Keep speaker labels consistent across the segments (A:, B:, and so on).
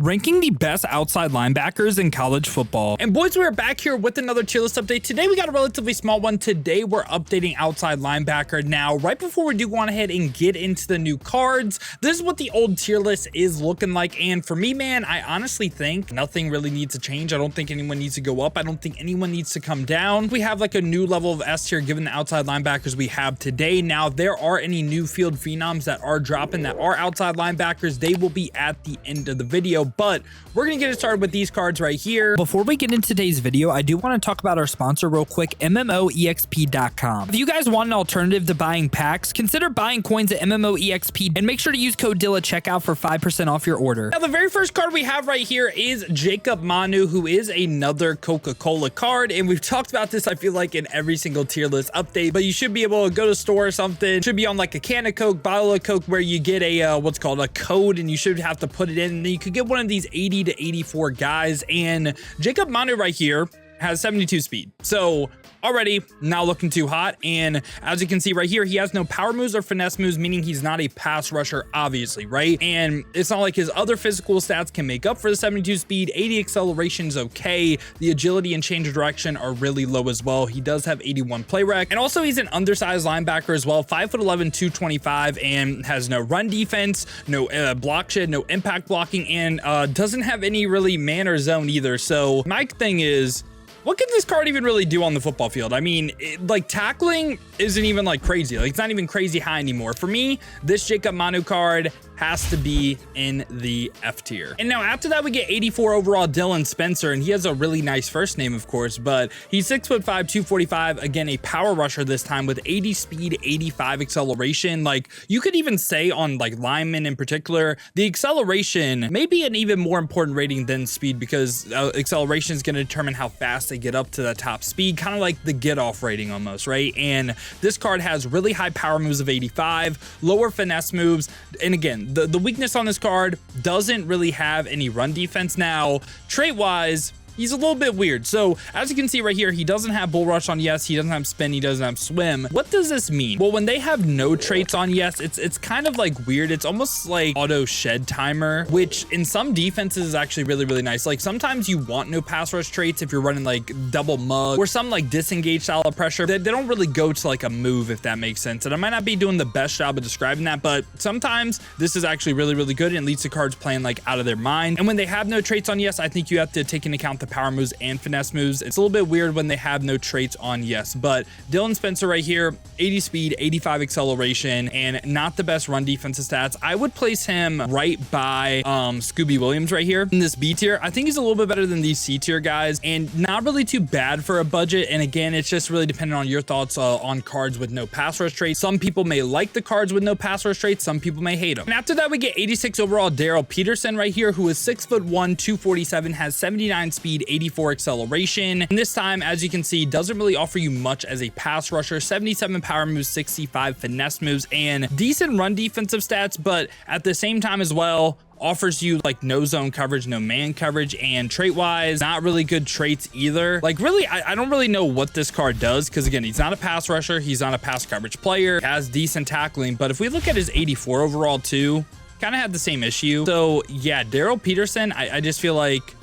A: Ranking the best outside linebackers in college football. And boys, we are back here with another tier list update. Today we got a relatively small one. Today we're updating outside linebacker. Now, right before we do go on ahead and get into the new cards, this is what the old tier list is looking like. And for me, man, I honestly think nothing really needs to change. I don't think anyone needs to go up. I don't think anyone needs to come down. We have like a new level of S tier given the outside linebackers we have today. Now, if there are any new field phenoms that are dropping that are outside linebackers, they will be at the end of the video. But we're gonna get it started with these cards right here. Before we get into today's video, I do want to talk about our sponsor real quick, MMOEXP.com. If you guys want an alternative to buying packs, consider buying coins at MMOEXP and make sure to use code DILL at checkout for 5% off your order. Now, the very first card we have right here is Jacob Manu, who is another Coca-Cola card. And we've talked about this, I feel like, in every single tier list update, but you should be able to go to store or something. Should be on like a can of Coke, bottle of Coke, where you get a, what's called a code, and you should have to put it in. And then you could get one of these 80 to 84 guys, and Jacob Manu right here has 72 speed. So already not looking too hot. And as you can see right here, he has no power moves or finesse moves, meaning he's not a pass rusher, obviously, right? And it's not like his other physical stats can make up for the 72 speed. 80 acceleration is okay. The agility and change of direction are really low as well. He does have 81 play rec. And also he's an undersized linebacker as well, 5'11", 225, and has no run defense, no block shed, no impact blocking, and doesn't have any really man or zone either. So my thing is, what can this card even really do on the football field? I mean, like tackling isn't even like crazy. Like it's not even crazy high anymore. For me, this Jacob Manu card has to be in the F tier. And now after that, we get 84 overall Dylan Spencer, and he has a really nice first name, of course, but he's 6'5", 245. Again, a power rusher this time with 80 speed, 85 acceleration. Like you could even say on like linemen in particular, the acceleration may be an even more important rating than speed, because acceleration is going to determine how fast they get up to the top speed, kind of like the get off rating almost, right? And this card has really high power moves of 85, lower finesse moves, and again, the weakness on this card doesn't really have any run defense. Now, trait-wise, he's a little bit weird. So as you can see right here, he doesn't have bull rush on yes, he doesn't have spin, he doesn't have swim. What does this mean? Well, when they have no traits on yes, it's kind of like weird. It's almost like auto shed timer, which in some defenses is actually really, really nice. Like sometimes you want no pass rush traits if you're running like double mug or some like disengage style of pressure. They don't really go to like a move, if that makes sense. And I might not be doing the best job of describing that, but sometimes this is actually really, really good and leads to cards playing like out of their mind. And when they have no traits on yes, I think you have to take into account the power moves and finesse moves. It's a little bit weird when they have no traits on yes, but Dylan Spencer right here, 80 speed, 85 acceleration, and not the best run defensive stats. I would place him right by Scooby Williams right here in this B tier. I think he's a little bit better than these C tier guys, and not really too bad for a budget. And again, it's just really dependent on your thoughts on cards with no pass rush traits. Some people may like the cards with no pass rush traits, some people may hate them. And after that, we get 86 overall Daryl Peterson right here, who is 6'1", 247, has 79 speed, 84 acceleration. And this time, as you can see, doesn't really offer you much as a pass rusher. 77 power moves, 65 finesse moves, and decent run defensive stats, but at the same time as well, offers you like no zone coverage, no man coverage, and trait wise, not really good traits either. Like really, I don't really know what this card does, because again, he's not a pass rusher, he's not a pass coverage player, has decent tackling, but if we look at his 84 overall too, kind of had the same issue. So yeah, Daryl Peterson, I just feel like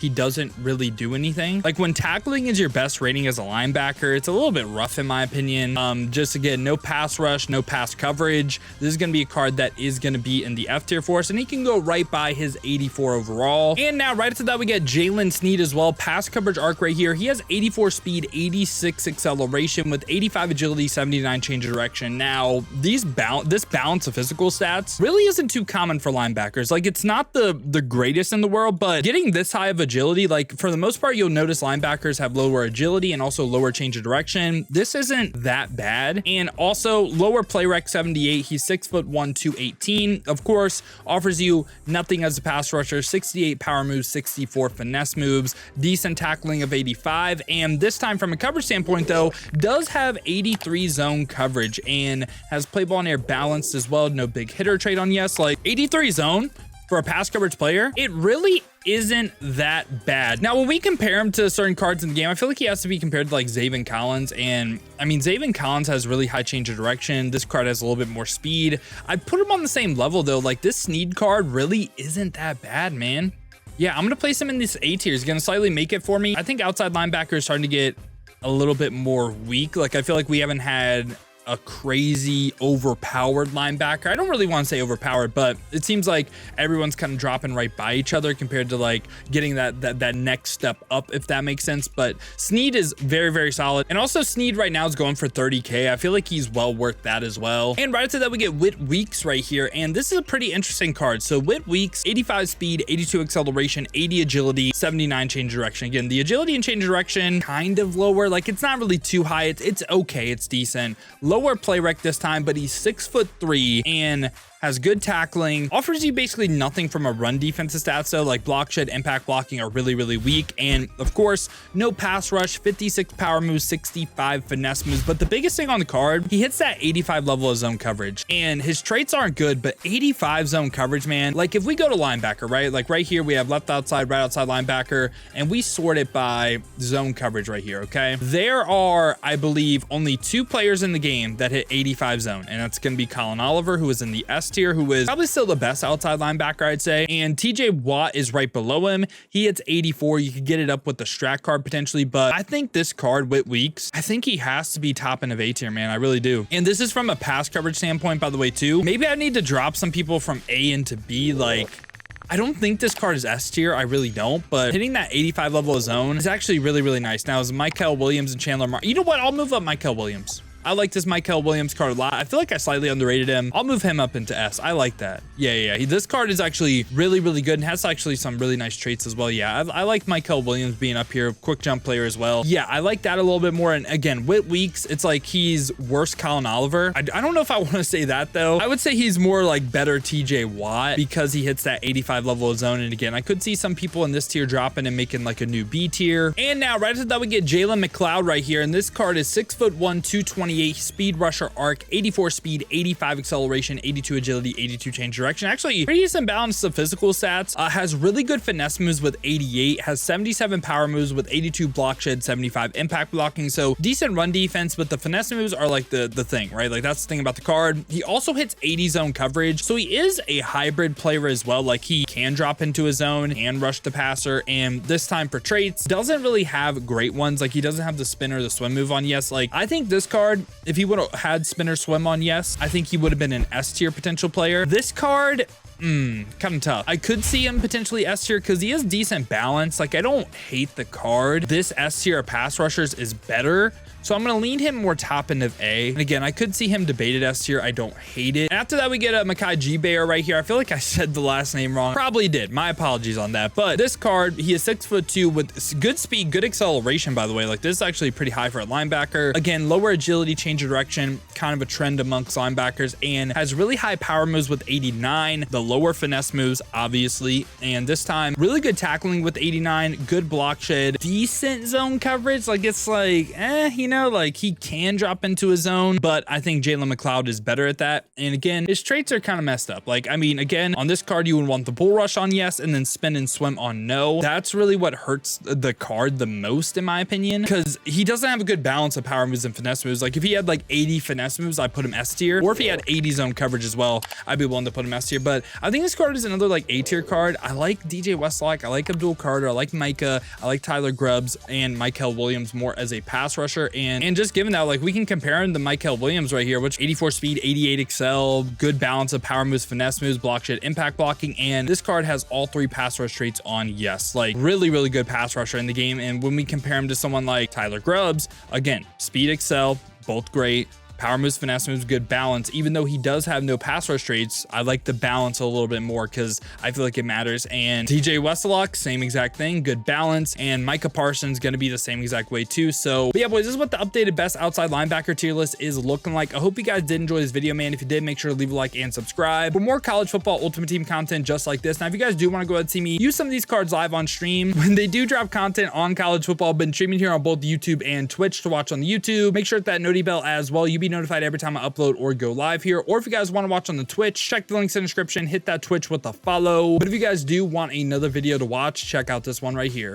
A: he doesn't really do anything. Like when tackling is your best rating as a linebacker, it's a little bit rough in my opinion. Just again, no pass rush, no pass coverage. This is going to be a card that is going to be in the F tier for us, and he can go right by his 84 overall. And now right after that, we get Jaylen Sneed as well. Pass coverage arc right here. He has 84 speed, 86 acceleration with 85 agility, 79 change of direction. Now this balance of physical stats really isn't too common for linebackers. Like it's not the greatest in the world, but getting this high of agility, like for the most part, you'll notice linebackers have lower agility and also lower change of direction. This isn't that bad. And also lower play rec 78. He's 6'1", 218. Of course, offers you nothing as a pass rusher, 68 power moves, 64 finesse moves, decent tackling of 85. And this time from a coverage standpoint though, does have 83 zone coverage and has play ball and air balanced as well. No big hitter trait on yes, like 83 zone for a pass coverage player, it really isn't that bad. Now, when we compare him to certain cards in the game, I feel like he has to be compared to like Zaven Collins. And I mean, Zaven Collins has really high change of direction. This card has a little bit more speed. I'd put him on the same level though. Like this Sneed card really isn't that bad, man. Yeah, I'm going to place him in this A tier. He's going to slightly make it for me. I think outside linebacker is starting to get a little bit more weak. Like, I feel like we haven't had a crazy overpowered linebacker. I don't really want to say overpowered, but it seems like everyone's kind of dropping right by each other compared to like getting that next step up, if that makes sense. But Sneed is very, very solid. And also Sneed right now is going for 30K. I feel like he's well worth that as well. And right after that, we get Whit Weeks right here. And this is a pretty interesting card. So Whit Weeks, 85 speed, 82 acceleration, 80 agility, 79 change direction. Again, the agility and change direction kind of lower. Like, it's not really too high. It's okay. It's decent. Lower play rec this time, but he's 6'3" and has good tackling, offers you basically nothing from a run defensive stats though, like block shed, impact blocking are really, really weak. And of course, no pass rush, 56 power moves, 65 finesse moves. But the biggest thing on the card, he hits that 85 level of zone coverage. And his traits aren't good, but 85 zone coverage, man. Like, if we go to linebacker, right? Like right here, we have left outside, right outside linebacker, and we sort it by zone coverage right here, okay? There are, I believe, only 2 players in the game that hit 85 zone, and that's gonna be Colin Oliver, who is in the S tier, who is probably still the best outside linebacker, I'd say. And TJ Watt is right below him. He hits 84. You could get it up with the strat card potentially, but I think this card, Whit Weeks, I think he has to be top end of A tier, man. I really do. And this is from a pass coverage standpoint, by the way, too. Maybe I need to drop some people from A into B. Like, I don't think this card is S tier. I really don't, but hitting that 85 level of zone is actually really, really nice. Now, is Michael Williams and Chandler you know what? I'll move up Michael Williams. I like this Michael Williams card a lot. I feel like I slightly underrated him. I'll move him up into S. I like that. Yeah. This card is actually really, really good and has actually some really nice traits as well. Yeah, I like Michael Williams being up here. Quick jump player as well. Yeah, I like that a little bit more. And again, Whit Weeks, it's like he's worse Colin Oliver. I don't know if I want to say that though. I would say he's more like better TJ Watt because he hits that 85 level of zone. And again, I could see some people in this tier dropping and making like a new B tier. And now right after that, we get Jaylen McCloud right here. And this card is 6'1", 228 speed rusher arc, 84 speed, 85 acceleration, 82 agility, 82 change direction. Actually, pretty decent balance of physical stats. Has really good finesse moves with 88, has 77 power moves with 82 block shed, 75 impact blocking. So decent run defense, but the finesse moves are like the thing, right? Like, that's the thing about the card. He also hits 80 zone coverage. So he is a hybrid player as well. Like, he can drop into a zone and rush the passer. And this time for traits, doesn't really have great ones. Like, he doesn't have the spin or the swim move on yes. Like, I think this card, if he would have had spinner swim on yes, I think he would have been an S tier potential player. This card, kind of tough. I could see him potentially S tier because he has decent balance. Like, I don't hate the card. This S tier of pass rushers is better. So I'm going to lean him more top end of A. And again, I could see him debated S tier. I don't hate it. After that, we get a Mekhi G-Bear right here. I feel like I said the last name wrong. Probably did. My apologies on that. But this card, he is 6'2" with good speed, good acceleration, by the way. Like, this is actually pretty high for a linebacker. Again, lower agility, change of direction, kind of a trend amongst linebackers, and has really high power moves with 89, the lower finesse moves, obviously. And this time, really good tackling with 89, good block shed, decent zone coverage. Like, it's like, you know, like, he can drop into a zone, but I think Jaylen McCloud is better at that. And again, his traits are kind of messed up. Like, I mean, again, on this card, you would want the bull rush on yes, and then spin and swim on no. That's really what hurts the card the most, in my opinion, because he doesn't have a good balance of power moves and finesse moves. Like, if he had like 80 finesse moves, I'd put him S tier, or if he had 80 zone coverage as well, I'd be willing to put him S tier. But I think this card is another like A tier card. I like DJ Westlock, I like Abdul Carter, I like Micah, I like Tyler Grubbs and Michael Williams more as a pass rusher. And just given that, like, we can compare him to Michael Williams right here, which 84 speed, 88 excel, good balance of power moves, finesse moves, block shed, impact blocking. And this card has all 3 pass rush traits on yes. Like, really, really good pass rusher in the game. And when we compare him to someone like Tyler Grubbs, again, speed, excel, both great. Power moves, finesse moves, good balance. Even though he does have no pass rush traits, I like the balance a little bit more because I feel like it matters. And TJ Westlock, same exact thing, good balance. And Micah Parsons going to be the same exact way too. So, but yeah, boys, this is what the updated best outside linebacker tier list is looking like. I hope you guys did enjoy this video, man. If you did, make sure to leave a like and subscribe for more college football Ultimate Team content just like this. Now, if you guys do want to go ahead and see me use some of these cards live on stream, when they do drop content on college football, I've been streaming here on both YouTube and Twitch to watch on the YouTube. Make sure to hit that noti bell as well. You'll be notified every time I upload or go live here. Or if you guys want to watch on the Twitch, check the links in the description, hit that Twitch with a follow. But if you guys do want another video to watch, check out this one right here.